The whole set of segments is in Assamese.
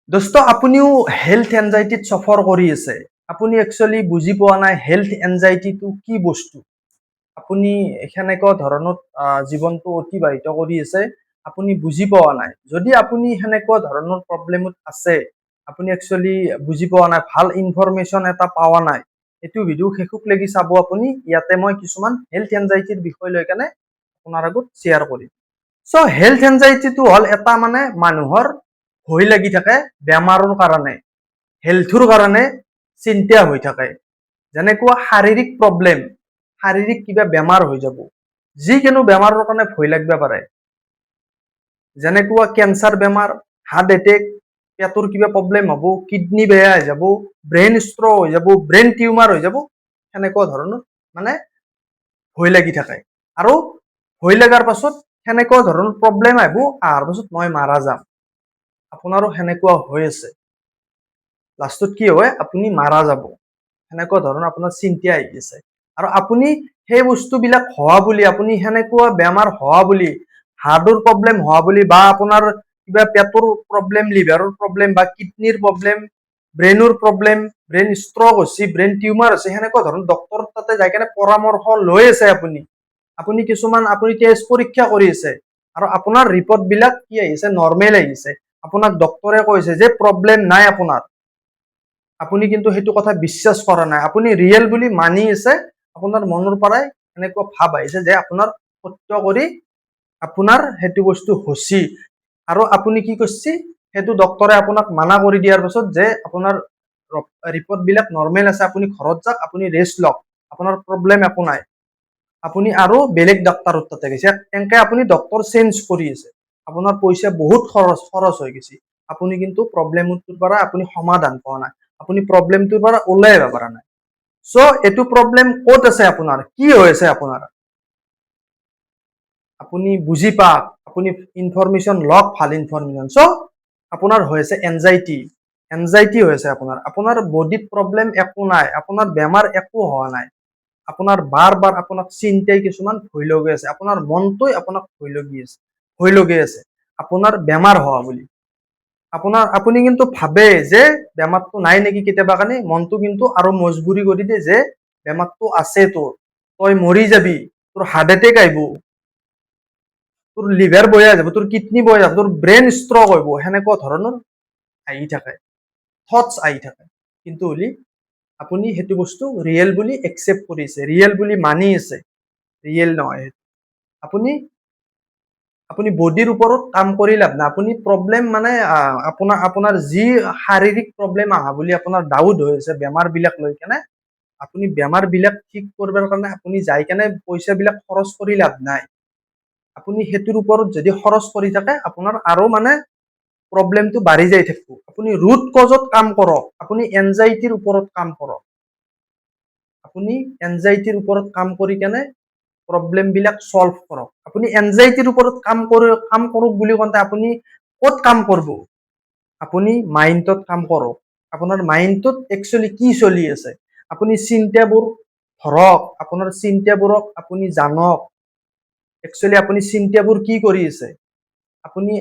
দোস্ত আপুনিও হেলথ এনজাইটিত সফৰ কৰি আছে। আপুনি একচুৱেলি বুজি পোৱা নাই হেলথ এনজাইটিটো কি বস্তু। আপুনি সেনেকুৱা ধৰণত জীৱনটো অতিবাহিত কৰি আছে, আপুনি বুজি পোৱা নাই। যদি আপুনি সেনেকুৱা ধৰণৰ প্ৰব্লেমত আছে, আপুনি একচুৱেলি বুজি পোৱা নাই, ভাল ইনফৰমেশ্যন এটা পোৱা নাই, এইটো ভিডিঅ' শেষলৈকে চাব আপুনি। ইয়াতে মই কিছুমান হেলথ এনজাইটিৰ বিষয় লৈ কেনে আপোনাৰ আগত শ্বেয়াৰ কৰিম। চ' হেলথ এনজাইটিটো হ'ল এটা মানে মানুহৰ ভয় লাগি থাকে বেমাৰৰ কাৰণে, হেল্থৰ কাৰণে চিন্তা হৈ থাকে। যেনেকুৱা শাৰীৰিক প্ৰব্লেম, শাৰীৰিক কিবা বেমাৰ হৈ যাব, যিকোনো বেমাৰৰ কাৰণে ভয় লাগিব পাৰে। যেনেকুৱা কেঞ্চাৰ বেমাৰ, হাৰ্ট এটেক, পেটৰ কিবা প্ৰব্লেম হ'ব, কিডনী বেয়া হৈ যাব, ব্ৰেইন ষ্ট্ৰক হৈ যাব, ব্ৰেইন টিউমাৰ হৈ যাব, সেনেকুৱা ধৰণৰ মানে ভয় লাগি থাকে। আৰু ভয় লগাৰ পাছত সেনেকুৱা ধৰণৰ প্ৰব্লেম আহিব, অহাৰ পাছত মই মাৰা যাম। আপোনাৰো সেনেকুৱা হৈ আছে, লাষ্টত কি হয় আপুনি মাৰা যাব, সেনেকুৱা ধৰণৰ আপোনাৰ চিন্তা আহি আছে। আৰু আপুনি সেই বস্তুবিলাক হোৱা বুলি, আপুনি সেনেকুৱা বেমাৰ হোৱা বুলি, হাৰ্টৰ প্ৰব্লেম হোৱা বুলি, বা আপোনাৰ কিবা পেটৰ প্ৰব্লেম, লিভাৰৰ প্ৰব্লেম, বা কিডনীৰ প্ৰব্লেম, ব্ৰেইনৰ প্ৰব্লেম, ব্ৰেইন ষ্ট্ৰক হৈছে, ব্ৰেইন টিউমাৰ হৈছে, সেনেকুৱা ধৰণৰ ডক্টৰৰ তাতে যাই কেনে পৰামৰ্শ লৈ আছে। আপুনি কিছুমান আপুনি টেষ্ট পৰীক্ষা কৰি আছে, আৰু আপোনাৰ ৰিপৰ্ট বিলাক কি আহিছে, নৰ্মেল আহিছে। আপোনাক ডক্টৰে কৈছে যে প্ৰব্লেম নাই আপোনাৰ, আপুনি কিন্তু সেইটো কথা বিশ্বাস কৰা নাই, আপুনি ৰিয়েল বুলি মানি আছে। আপোনাৰ মনৰ পৰাই এনেকুৱা ভাৱ আহিছে যে আপোনাৰ সত্য কৰি আপোনাৰ সেইটো বস্তু হৈছে। আৰু আপুনি কি কৰিছে, সেইটো ডক্টৰে আপোনাক মানা কৰি দিয়াৰ পাছত যে আপোনাৰ ৰিপৰ্ট বিলাক নৰ্মেল আছে, আপুনি ঘৰত যাওক, আপুনি ৰেষ্ট লওক, আপোনাৰ প্ৰব্লেম একো নাই। আপুনি আৰু বেলেগ ডক্টৰৰ তাতে গৈছে, এনেকে আপুনি ডক্টৰ চেঞ্জ কৰি আছে, আপোনাৰ পইচা বহুত খৰচ হৈ গৈছে। আপুনি কিন্তু প্ৰব্লেমটোৰ পৰা আপুনি সমাধান পোৱা নাই, আপুনি প্ৰব্লেমটোৰ পৰা ওলাই আহিব পৰা নাই। চ' এইটো প্ৰব্লেম ক'ত আছে আপোনাৰ, কি হৈ আছে আপোনাৰ, আপুনি বুজি পাওক, আপুনি ইনফৰমেশ্যন লওক, ভাল ইনফৰমেশ্যন। চ' আপোনাৰ হৈ আছে এনজাইটি, এনজাইটি হৈ আছে আপোনাৰ। আপোনাৰ বডিত প্ৰব্লেম একো নাই, আপোনাৰ বেমাৰ একো হোৱা নাই, আপোনাৰ বাৰ বাৰ আপোনাক চিন্তাই কিছুমান ভয় লগাই আছে, আপোনাৰ মনটোৱে আপোনাক ভয় লগাই আছে আপোনাৰ বেমাৰ হোৱা বুলি। আপুনি কিন্তু ভাবে যে বেমাৰটো নাই নেকি, কেতিয়াবা কাৰণে মনটো কিন্তু আৰু মজবুৰি কৰি দিয়ে যে বেমাৰটো আছে তোৰ, তই মৰি যাবি, তোৰ হাৰ্ট এটেক আহিব, তোৰ লিভাৰ বয়া যাব, তোৰ কিডনী বয়া যাব, তোৰ ব্ৰেইন ষ্ট্ৰক হ'ব, সেনেকুৱা ধৰণৰ আহি থাকে, থটছ আহি থাকে। কিন্তু হলি আপুনি সেইটো বস্তু ৰিয়েল বুলি একচেপ্ট কৰিছে, ৰিয়েল বুলি মানি আছে, ৰিয়েল নহয়। আপুনি আপুনি বডিৰ ওপৰত কাম কৰি লাভ নাই। আপুনি প্ৰব্লেম মানে আপোনাৰ যি শাৰীৰিক প্ৰব্লেম আহা বুলি আপোনাৰ ডাউট হৈ আছে বেমাৰ বিলাক লৈ কেনে, আপুনি বেমাৰ বিলাক ঠিক কৰিবৰ কাৰণে আপুনি যাই কেনে পইচাবিলাক খৰচ কৰি লাভ নাই। আপুনি সেইটোৰ ওপৰত যদি খৰচ কৰি থাকে, আপোনাৰ আৰু মানে প্ৰব্লেমটো বাঢ়ি যাই থাকিব। আপুনি ৰুট কজত কাম কৰক, আপুনি এনজাইটিৰ ওপৰত কাম কৰক, আপুনি এনজাইটিৰ ওপৰত কাম কৰি কেনে প্ৰব্লেম বিলাক সলভ কৰক। আপুনি এনজাইটিৰ ওপৰত কাম কৰক বুলি কওঁতে আপুনি ক'ত কাম কৰিব, আপুনি মাইণ্ডত কাম কৰক। আপোনাৰ মাইণ্ডটোত একচুৱেলি কি চলি আছে, আপুনি চিন্তাবোৰ ধৰক, আপোনাৰ চিন্তাবোৰক আপুনি জানক, একচুৱেলি আপুনি চিন্তাবোৰ কি কৰি আছে, আপুনি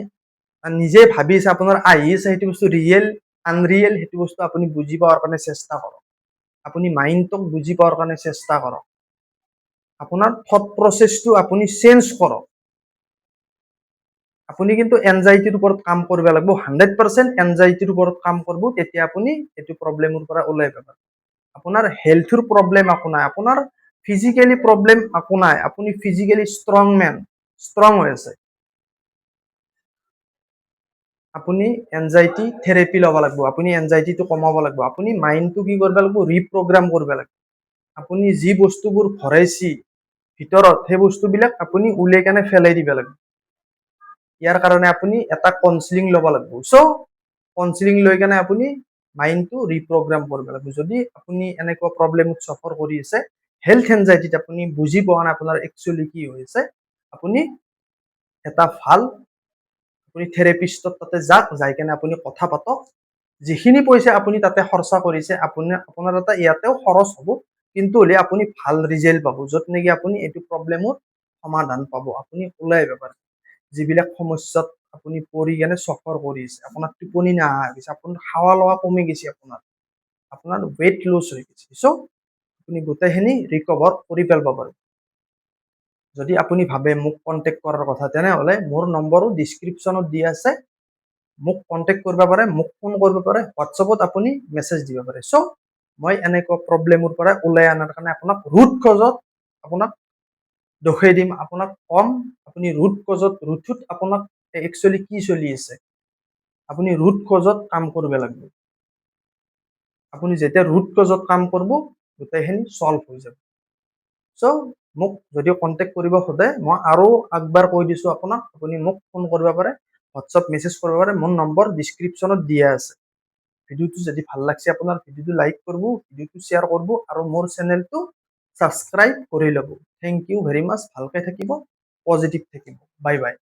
নিজে ভাবি আছে, আপোনাৰ আহি আছে, সেইটো বস্তু ৰিয়েল আনৰিয়েল, সেইটো বস্তু আপুনি বুজি পোৱাৰ কাৰণে চেষ্টা কৰক। আপুনি মাইণ্ডটোক বুজি পোৱাৰ কাৰণে চেষ্টা কৰক, আপোনাৰ থট প্ৰচেছটো আপুনি চেঞ্জ কৰক। আপুনি কিন্তু এনজাইটিৰ ওপৰত কাম কৰিব লাগিব, 100% এনজাইটিৰ ওপৰত কাম কৰিব, তেতিয়া আপুনি এইটো প্ৰব্লেমৰ পৰা ওলাই যাব। আপোনাৰ হেল্থৰ প্ৰব্লেম একো নাই, আপোনাৰ ফিজিকেলি প্ৰব্লেম একো নাই, আপুনি ফিজিকেলি ষ্ট্ৰং হৈ আছে। আপুনি এনজাইটি থেৰাপি ল'ব লাগিব, আপুনি এনজাইটিটো কমাব লাগিব, আপুনি মাইণ্ডটো কি কৰিব লাগিব, ৰিপ্ৰগ্ৰাম কৰিব লাগিব। আপুনি যি বস্তুবোৰ ভৰাইছি ভিতৰত, সেই বস্তুবিলাক আপুনি উলিয়াই কেনে পেলাই দিব লাগিব। ইয়াৰ কাৰণে আপুনি এটা কাউন্সিলিং ল'ব লাগিব। চ' কাউন্সিলিং লৈ কেনে আপুনি মাইণ্ডটো ৰিপ্ৰগ্ৰাম কৰিব লাগিব। যদি আপুনি এনেকুৱা প্ৰব্লেমত চাফাৰ কৰি আছে, হেল্থ এনজাইটিত আপুনি বুজি পোৱা নাই আপোনাৰ একচুৱেলি কি হৈছে, আপুনি এটা ভাল আপুনি থেৰাপিষ্টৰ তাতে যাওক, যাই কেনে আপুনি কথা পাতক। যিখিনি পইচা আপুনি তাতে খৰচা কৰিছে, আপোনাৰ এটা ইয়াতেও খৰচ হ'ব, কিন্তু হ'লে আপুনি ভাল ৰিজাল্ট পাব, য'ত নেকি আপুনি এইটো প্ৰব্লেমত সমাধান পাব, আপুনি ওলাই আহিব পাৰে। যিবিলাক সমস্যাত আপুনি পৰি কেনে চফৰ কৰি আছে, আপোনাৰ টোপনি নাহা হৈ গৈছে, আপোনাৰ খাৱা লোৱা কমি গৈছে, আপোনাৰ ৱেইট লছ হৈ গৈছে। চ' আপুনি গোটেইখিনি ৰিকভাৰ কৰি পেলাব পাৰে। যদি আপুনি ভাবে মোক কণ্টেক্ট কৰাৰ কথা, তেনেহ'লে মোৰ নম্বৰো ডিছক্ৰিপশ্যনত দিয়া আছে, মোক কণ্টেক্ট কৰিব পাৰে, মোক ফোন কৰিব পাৰে, হোৱাটছএপত আপুনি মেছেজ দিব পাৰে। চ' মই এনেকুৱা প্ৰব্লেমৰ পৰা ওলাই অনাৰ কাৰণে আপোনাক ৰুট কজত আপোনাক দেখুৱাই দিম, আপোনাক কম আপুনি ৰুটত আপোনাক একচুৱেলি কি চলি আছে, আপুনি ৰুট কজত কাম কৰিব লাগিব। আপুনি যেতিয়া ৰুট কজত কাম কৰিব, গোটেইখিনি চল্ভ হৈ যাব। চ' মোক যদিও কণ্টেক্ট কৰিব খোজে, মই আৰু একবাৰ কৈ দিছোঁ আপোনাক, আপুনি মোক ফোন কৰিব পাৰে, হোৱাটছএপ মেছেজ কৰিব পাৰে, মোৰ নম্বৰ ডিছক্ৰিপশ্যনত দিয়া আছে। ভিডিঅ'টো যদি ভাল লাগছে আপোনাৰ, ভিডিঅ'টো লাইক কৰিব, ভিডিঅ'টো শ্বেয়াৰ কৰিব, আৰু মোৰ চেনেলটো ছাবস্ক্ৰাইব কৰি ল'ব। থেংক ইউ ভেৰি মাছ। ভালকে থাকিব, পজিটিভ থাকিব। Bye bye.